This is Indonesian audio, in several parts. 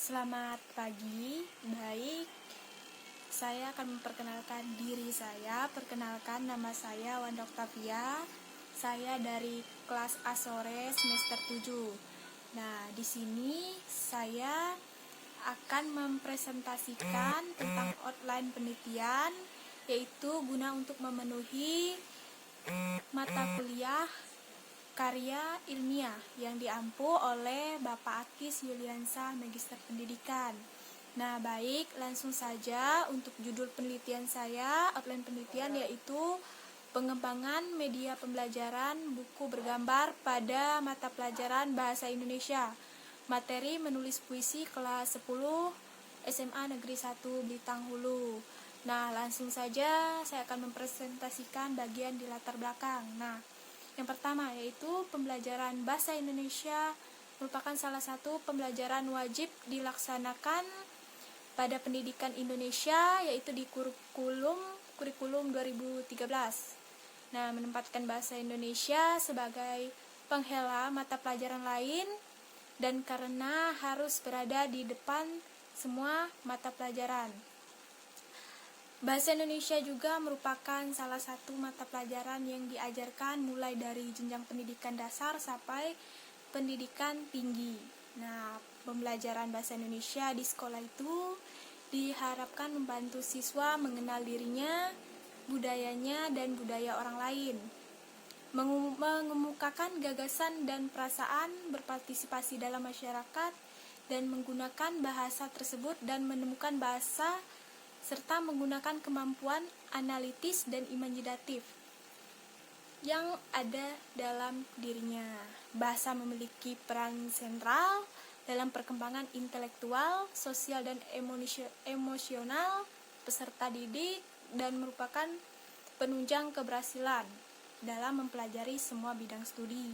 Selamat pagi, baik. Saya akan memperkenalkan diri saya. Perkenalkan, nama saya Wanda Octavia. Saya dari kelas A sore semester 7. Nah, di sini saya akan mempresentasikan tentang outline penelitian, yaitu guna untuk memenuhi mata kuliah karya ilmiah yang diampu oleh Bapak Akis Yuliansa, Magister Pendidikan. Nah, baik, langsung saja untuk judul penelitian saya. Outline penelitian yaitu pengembangan media pembelajaran buku bergambar pada mata pelajaran Bahasa Indonesia. Materi menulis puisi kelas 10 SMA Negeri 1 Blitar Hulu. Nah, langsung saja saya akan mempresentasikan bagian di latar belakang. Nah, yang pertama yaitu pembelajaran Bahasa Indonesia merupakan salah satu pembelajaran wajib dilaksanakan pada pendidikan Indonesia, yaitu di kurikulum 2013. Nah, menempatkan bahasa Indonesia sebagai penghela mata pelajaran lain dan karena harus berada di depan semua mata pelajaran. Bahasa Indonesia juga merupakan salah satu mata pelajaran yang diajarkan mulai dari jenjang pendidikan dasar sampai pendidikan tinggi. Nah, pembelajaran bahasa Indonesia di sekolah itu diharapkan membantu siswa mengenal dirinya, budayanya, dan budaya orang lain, mengemukakan gagasan dan perasaan, berpartisipasi dalam masyarakat, dan menggunakan bahasa tersebut dan menemukan bahasa serta menggunakan kemampuan analitis dan imajinatif yang ada dalam dirinya. Bahasa memiliki peran sentral dalam perkembangan intelektual, sosial, dan emosional peserta didik dan merupakan penunjang keberhasilan dalam mempelajari semua bidang studi.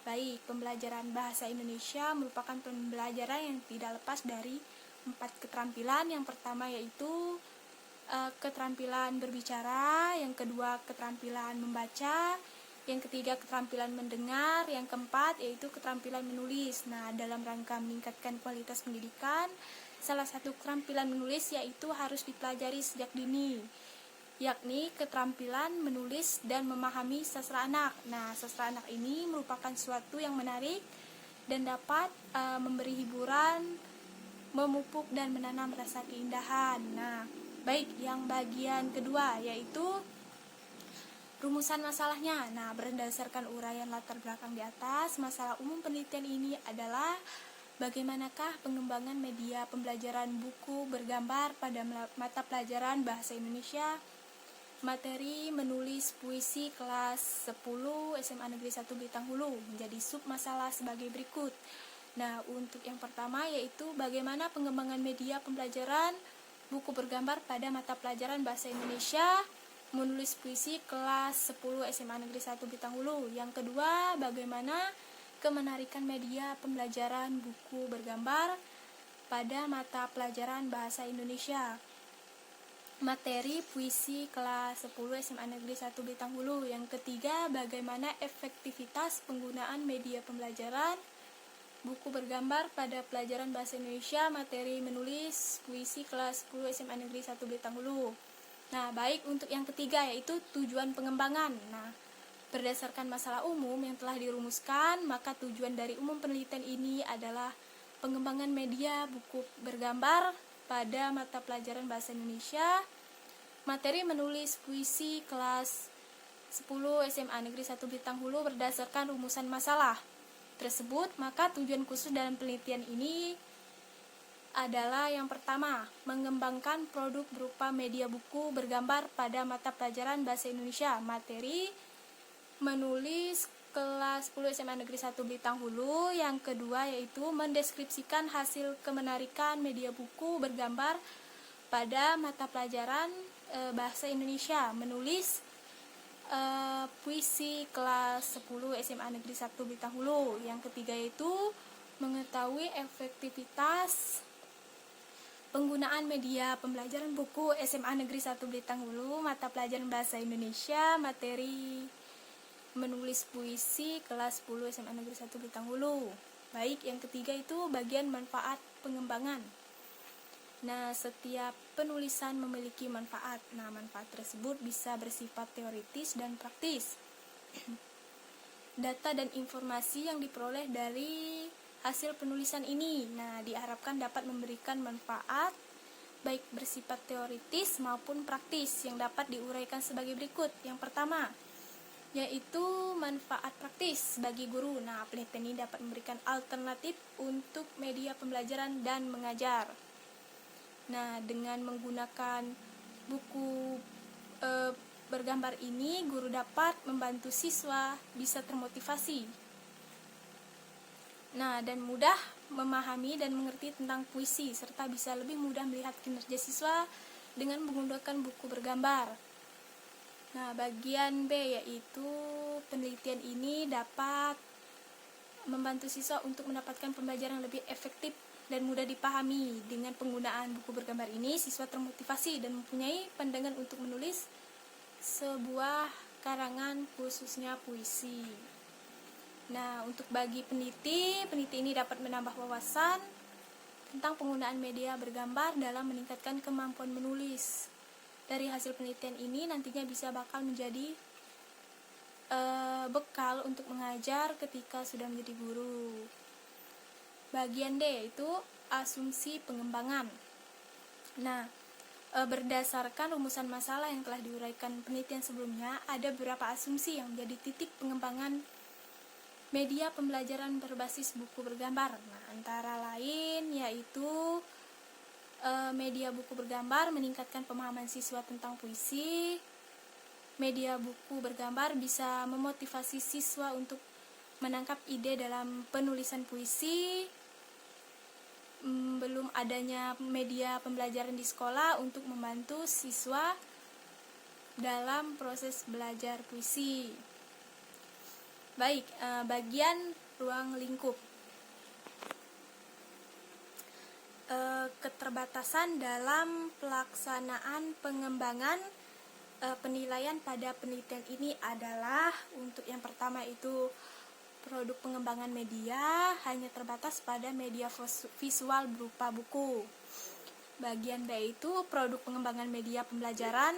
Baik, pembelajaran bahasa Indonesia merupakan pembelajaran yang tidak lepas dari 4 keterampilan. Yang pertama yaitu keterampilan berbicara, yang kedua keterampilan membaca, yang ketiga keterampilan mendengar, yang keempat yaitu keterampilan menulis. Nah, dalam rangka meningkatkan kualitas pendidikan, salah satu keterampilan menulis yaitu harus dipelajari sejak dini, yakni keterampilan menulis dan memahami sastra anak. Nah, sastra anak ini merupakan suatu yang menarik dan dapat memberi hiburan, memupuk dan menanam rasa keindahan. Nah, baik, yang bagian kedua yaitu rumusan masalahnya. Nah, berdasarkan uraian latar belakang di atas, masalah umum penelitian ini adalah bagaimanakah pengembangan media pembelajaran buku bergambar pada mata pelajaran Bahasa Indonesia. Materi menulis puisi kelas 10 SMA Negeri 1 Blitar Hulu menjadi sub masalah sebagai berikut. Nah, untuk yang pertama yaitu bagaimana pengembangan media pembelajaran buku bergambar pada mata pelajaran Bahasa Indonesia menulis puisi kelas 10 SMA Negeri 1 Blitar Hulu. Yang kedua, bagaimana kemenarikan media pembelajaran buku bergambar pada mata pelajaran Bahasa Indonesia. Materi puisi kelas 10 SMA Negeri 1 Blitar Hulu. Yang ketiga, bagaimana efektivitas penggunaan media pembelajaran buku bergambar pada pelajaran Bahasa Indonesia, materi menulis puisi kelas 10 SMA Negeri 1 Blitar Hulu. Nah, baik, untuk yang ketiga yaitu tujuan pengembangan. Nah, berdasarkan masalah umum yang telah dirumuskan, maka tujuan dari umum penelitian ini adalah pengembangan media buku bergambar pada mata pelajaran Bahasa Indonesia. Materi menulis puisi kelas 10 SMA Negeri 1 Blitar Hulu berdasarkan rumusan masalah tersebut, maka tujuan khusus dalam penelitian ini adalah yang pertama, mengembangkan produk berupa media buku bergambar pada mata pelajaran Bahasa Indonesia. Materi menulis kelas 10 SMA Negeri 1 Blitar Hulu. Yang kedua yaitu mendeskripsikan hasil kemenarikan media buku bergambar pada mata pelajaran Bahasa Indonesia. Menulis puisi kelas 10 SMA Negeri 1 Blitar Hulu. Yang ketiga yaitu mengetahui efektivitas penggunaan media pembelajaran buku SMA Negeri 1 Blitar Hulu, mata pelajaran Bahasa Indonesia. Materi menulis puisi kelas 10 SMA Negeri 1 Blitar Hulu. Baik, yang ketiga itu bagian manfaat pengembangan. Nah, setiap penulisan memiliki manfaat. Nah, manfaat tersebut bisa bersifat teoritis dan praktis. Data dan informasi yang diperoleh dari hasil penulisan ini, nah, diharapkan dapat memberikan manfaat baik bersifat teoritis maupun praktis yang dapat diuraikan sebagai berikut. Yang pertama, yaitu manfaat praktis bagi guru. Nah, penelitian ini dapat memberikan alternatif untuk media pembelajaran dan mengajar. Nah, dengan menggunakan buku bergambar ini, guru dapat membantu siswa bisa termotivasi. Nah, dan mudah memahami dan mengerti tentang puisi, serta bisa lebih mudah melihat kinerja siswa dengan menggunakan buku bergambar. Nah, bagian B yaitu penelitian ini dapat membantu siswa untuk mendapatkan pembelajaran yang lebih efektif dan mudah dipahami. Dengan penggunaan buku bergambar ini, siswa termotivasi dan mempunyai pandangan untuk menulis sebuah karangan, khususnya puisi. Nah, untuk bagi peneliti ini dapat menambah wawasan tentang penggunaan media bergambar dalam meningkatkan kemampuan menulis. Dari hasil penelitian ini nantinya bisa bakal menjadi bekal untuk mengajar ketika sudah menjadi guru. Bagian D yaitu asumsi pengembangan. Nah, berdasarkan rumusan masalah yang telah diuraikan penelitian sebelumnya, ada beberapa asumsi yang menjadi titik pengembangan media pembelajaran berbasis buku bergambar. Nah, antara lain yaitu media buku bergambar meningkatkan pemahaman siswa tentang puisi. Media buku bergambar bisa memotivasi siswa untuk menangkap ide dalam penulisan puisi. Belum adanya media pembelajaran di sekolah untuk membantu siswa dalam proses belajar puisi. Baik, bagian ruang lingkup. Keterbatasan dalam pelaksanaan pengembangan penilaian pada penelitian ini adalah, untuk yang pertama itu produk pengembangan media hanya terbatas pada media visual berupa buku. Bagian B itu produk pengembangan media pembelajaran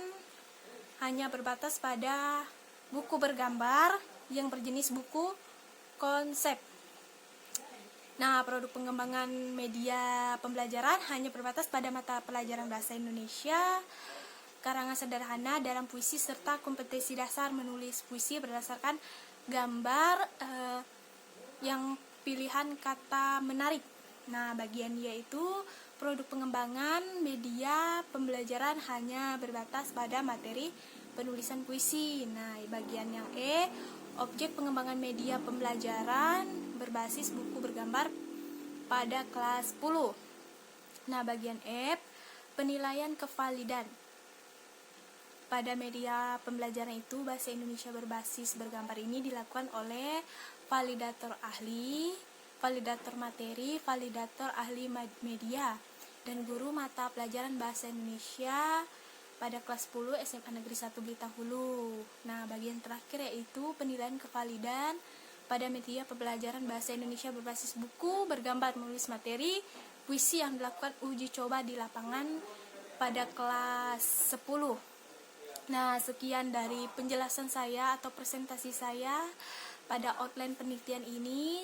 hanya berbatas pada buku bergambar yang berjenis buku konsep. Nah, produk pengembangan media pembelajaran hanya berbatas pada mata pelajaran bahasa Indonesia, karangan sederhana dalam puisi, serta kompetensi dasar menulis puisi berdasarkan gambar yang pilihan kata menarik. Nah, bagian yaitu produk pengembangan media pembelajaran hanya berbatas pada materi penulisan puisi. Nah, bagian yang E, objek pengembangan media pembelajaran berbasis buku bergambar pada kelas 10. Nah, bagian F, penilaian kevalidan. Pada media pembelajaran itu, bahasa Indonesia berbasis bergambar ini dilakukan oleh validator ahli, validator materi, validator ahli media, dan guru mata pelajaran bahasa Indonesia pada kelas 10 SMA Negeri 1 Blitar Hulu. Nah, bagian terakhir yaitu penilaian kevalidan pada media pembelajaran bahasa Indonesia berbasis buku bergambar menulis materi puisi yang dilakukan uji coba di lapangan pada kelas 10. Nah, sekian dari penjelasan saya atau presentasi saya pada outline penelitian ini.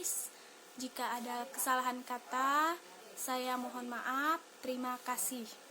Jika ada kesalahan kata, saya mohon maaf. Terima kasih.